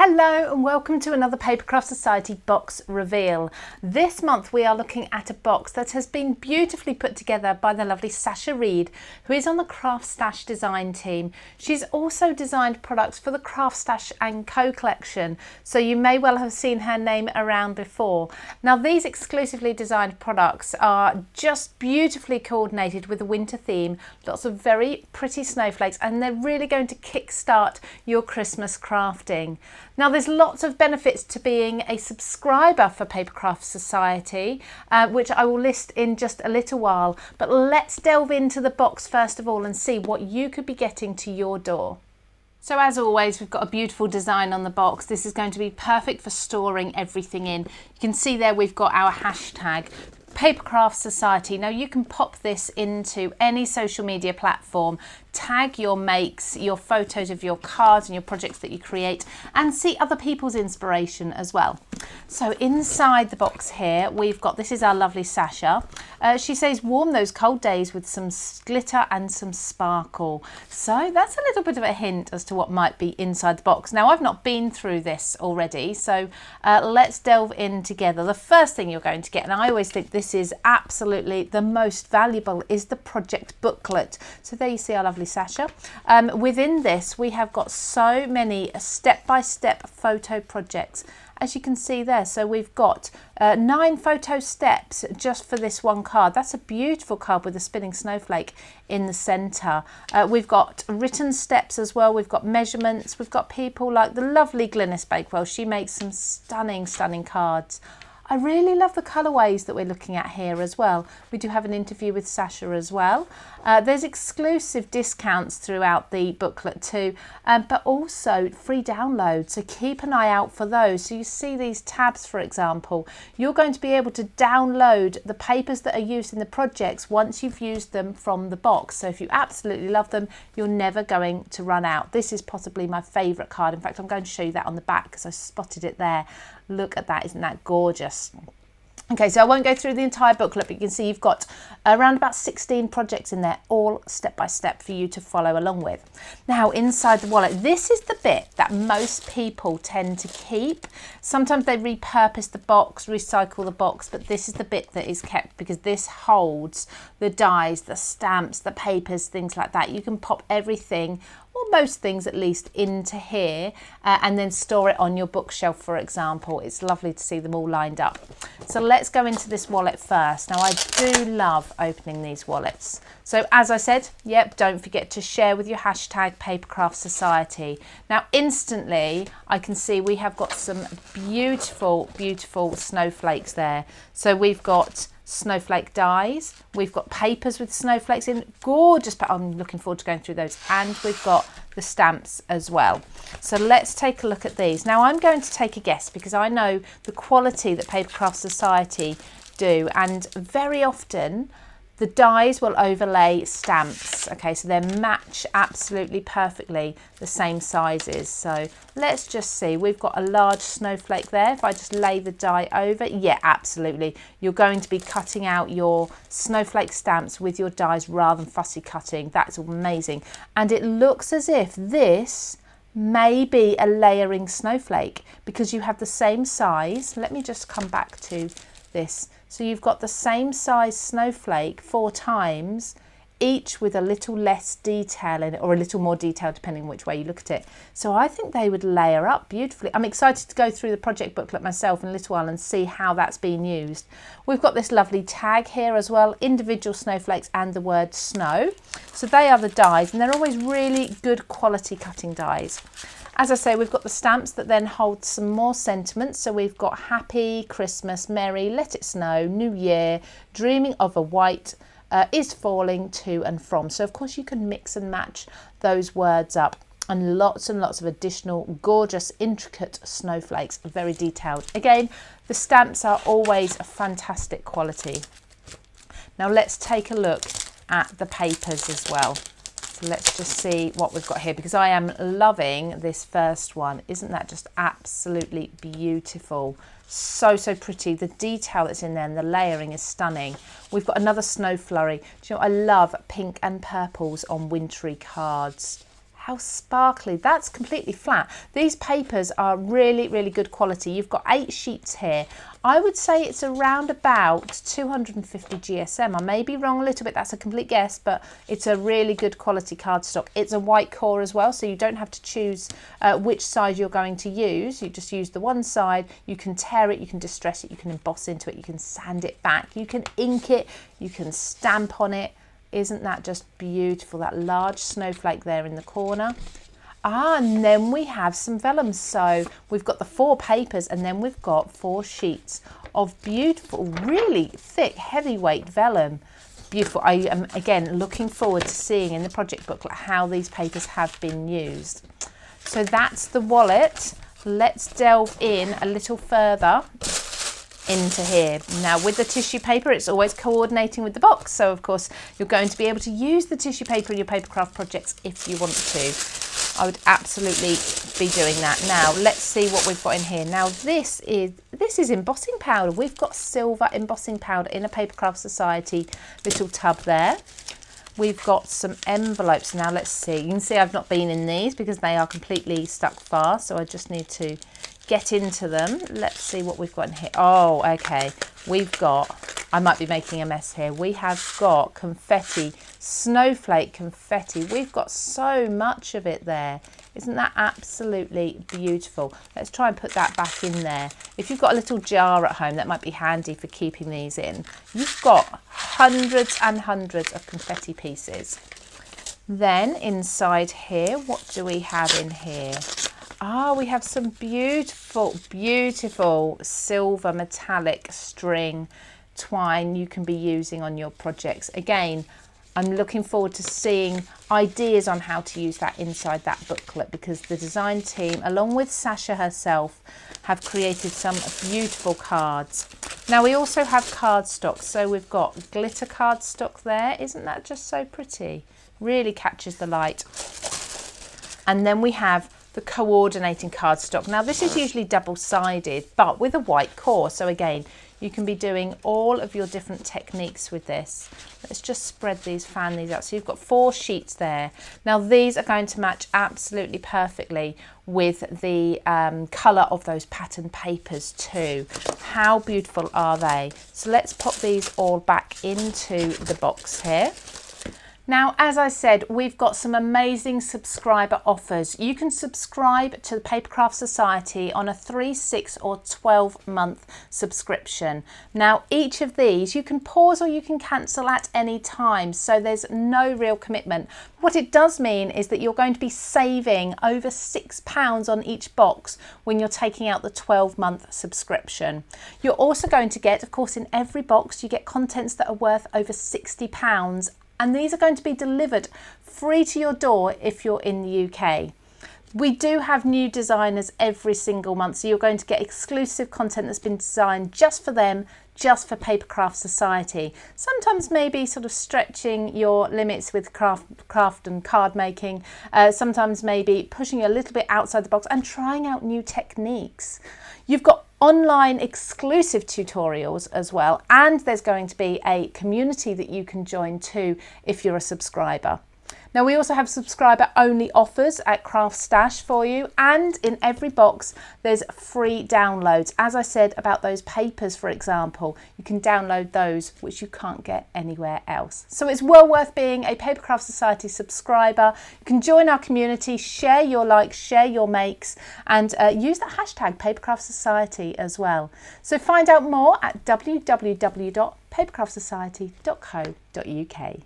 Hello and welcome to another Papercraft Society box reveal. This month we are looking at a box that has been beautifully put together by the lovely Sasha Reed, who is on the CraftStash design team. She's also designed products for the CraftStash and Co collection, so you may well have seen her name around before. Now these exclusively designed products are just beautifully coordinated with a winter theme, lots of very pretty snowflakes, and they're really going to kickstart your Christmas crafting. Now there's lots of benefits to being a subscriber for Papercraft Society, which I will list in just a little while, but let's delve into the box first of all and see what you could be getting to your door. So as always, we've got a beautiful design on the box. This is going to be perfect for storing everything in. You can see there we've got our hashtag Papercraft Society. Now you can pop this into any social media platform, tag your makes, your photos of your cards and your projects that you create, and see other people's inspiration as well. So inside the box here we've got, this is our lovely Sasha. She says warm those cold days with some glitter and some sparkle. So that's a little bit of a hint as to what might be inside the box. Now I've not been through this already, so let's delve in together. The first thing you're going to get, and I always think this is absolutely the most valuable, is the project booklet. So there you see our lovely Sasha. Within this we have got so many step-by-step photo projects, as you can see there. So we've got 9 photo steps just for this one card. That's a beautiful card with a spinning snowflake in the centre. We've got written steps as well. We've got measurements. We've got people like the lovely Glynis Bakewell. She makes some stunning cards. I really love the colourways that we're looking at here as well. We do have an interview with Sasha as well. There's exclusive discounts throughout the booklet too, but also free downloads, so keep an eye out for those. So you see these tabs, for example, you're going to be able to download the papers that are used in the projects once you've used them from the box. So if you absolutely love them, you're never going to run out. This is possibly my favourite card. In fact, I'm going to show you that on the back because I spotted it there. Look at that, isn't that gorgeous? Okay, so I won't go through the entire booklet, but you can see you've got around about 16 projects in there, all step by step for you to follow along with. Now inside the wallet, this is the bit that most people tend to keep. Sometimes they repurpose the box, recycle the box, but this is the bit that is kept because this holds the dies, the stamps, the papers, things like that. You can pop everything, or most things at least, into here and then store it on your bookshelf, for example. It's lovely to see them all lined up. So let's go into this wallet first. Now I do love opening these wallets. So as I said, yep, don't forget to share with your hashtag Papercraft Society. Now instantly I can see we have got some beautiful snowflakes there. So we've got snowflake dies, we've got papers with snowflakes in, gorgeous, but I'm looking forward to going through those, and we've got the stamps as well. So let's take a look at these. Now I'm going to take a guess because I know the quality that Papercraft Society do, and very often the dies will overlay stamps. Okay, so they match absolutely perfectly the same sizes. So let's just see, we've got a large snowflake there. If I just lay the die over, yeah, absolutely. You're going to be cutting out your snowflake stamps with your dies rather than fussy cutting. That's amazing. And it looks as if this may be a layering snowflake because you have the same size. Let me just come back to this. So you've got the same size snowflake 4 times, each with a little less detail in it, or a little more detail depending on which way you look at it. So I think they would layer up beautifully. I'm excited to go through the project booklet myself in a little while and see how that's been used. We've got this lovely tag here as well, individual snowflakes and the word snow. So they are the dies, and they're always really good quality cutting dies. As I say, we've got the stamps that then hold some more sentiments. So we've got happy, Christmas, merry, let it snow, new year, dreaming of a white is falling to and from. So of course you can mix and match those words up, and lots of additional gorgeous, intricate snowflakes, very detailed. Again, the stamps are always a fantastic quality. Now let's take a look at the papers as well. So let's just see what we've got here, because I am loving this first one. Isn't that just absolutely beautiful? So pretty. The detail that's in there and the layering is stunning. We've got another snow flurry. Do you know, I love pink and purples on wintry cards. How sparkly. That's completely flat. These papers are really, really good quality. You've got 8 sheets here. I would say it's around about 250 GSM. I may be wrong a little bit, that's a complete guess, but it's a really good quality cardstock. It's a white core as well, so you don't have to choose which side you're going to use. You just use the one side. You can tear it, you can distress it, you can emboss into it, you can sand it back, you can ink it, you can stamp on it. Isn't that just beautiful? That large snowflake there in the corner. And then we have some vellum. So we've got the 4 papers and then we've got 4 sheets of beautiful, really thick, heavyweight vellum. Beautiful. I am again looking forward to seeing in the project booklet how these papers have been used. So that's the wallet. Let's delve in a little further into here. Now with the tissue paper, it's always coordinating with the box. So of course you're going to be able to use the tissue paper in your papercraft projects if you want to. I would absolutely be doing that. Now let's see what we've got in here. Now this is embossing powder. We've got silver embossing powder in a Papercraft Society little tub there. We've got some envelopes. Now let's see. You can see I've not been in these because they are completely stuck fast. So I just need to get into them. Let's see what we've got in here. Oh, okay. We've got, I might be making a mess here. We have got confetti, snowflake confetti. We've got so much of it there. Isn't that absolutely beautiful? Let's try and put that back in there. If you've got a little jar at home, that might be handy for keeping these in. You've got hundreds and hundreds of confetti pieces. Then inside here, what do we have in here? Ah, we have some beautiful, beautiful silver metallic string twine you can be using on your projects. Again, I'm looking forward to seeing ideas on how to use that inside that booklet because the design team, along with Sasha herself, have created some beautiful cards. Now we also have cardstock. So we've got glitter cardstock there. Isn't that just so pretty? Really catches the light. And then we have the coordinating cardstock. Now this is usually double-sided but with a white core, so again you can be doing all of your different techniques with this. Let's just spread these, fan these out. So you've got 4 sheets there. Now these are going to match absolutely perfectly with the colour of those pattern papers too. How beautiful are they? So let's pop these all back into the box here. Now, as I said, we've got some amazing subscriber offers. You can subscribe to the Papercraft Society on a 3, 6 or 12-month subscription. Now, each of these you can pause or you can cancel at any time, so there's no real commitment. What it does mean is that you're going to be saving over £6 on each box when you're taking out the 12-month subscription. You're also going to get, of course, in every box, you get contents that are worth over £60. And these are going to be delivered free to your door if you're in the UK. We do have new designers every single month, so you're going to get exclusive content that's been designed just for them, just for Papercraft Society. Sometimes maybe sort of stretching your limits with craft and card making, sometimes maybe pushing a little bit outside the box and trying out new techniques. You've got online exclusive tutorials as well, and there's going to be a community that you can join too if you're a subscriber. Now we also have subscriber only offers at CraftStash for you, and in every box there's free downloads. As I said about those papers, for example, you can download those which you can't get anywhere else. So it's well worth being a Papercraft Society subscriber. You can join our community, share your likes, share your makes, and use the hashtag Papercraft Society as well. So find out more at www.papercraftsociety.co.uk.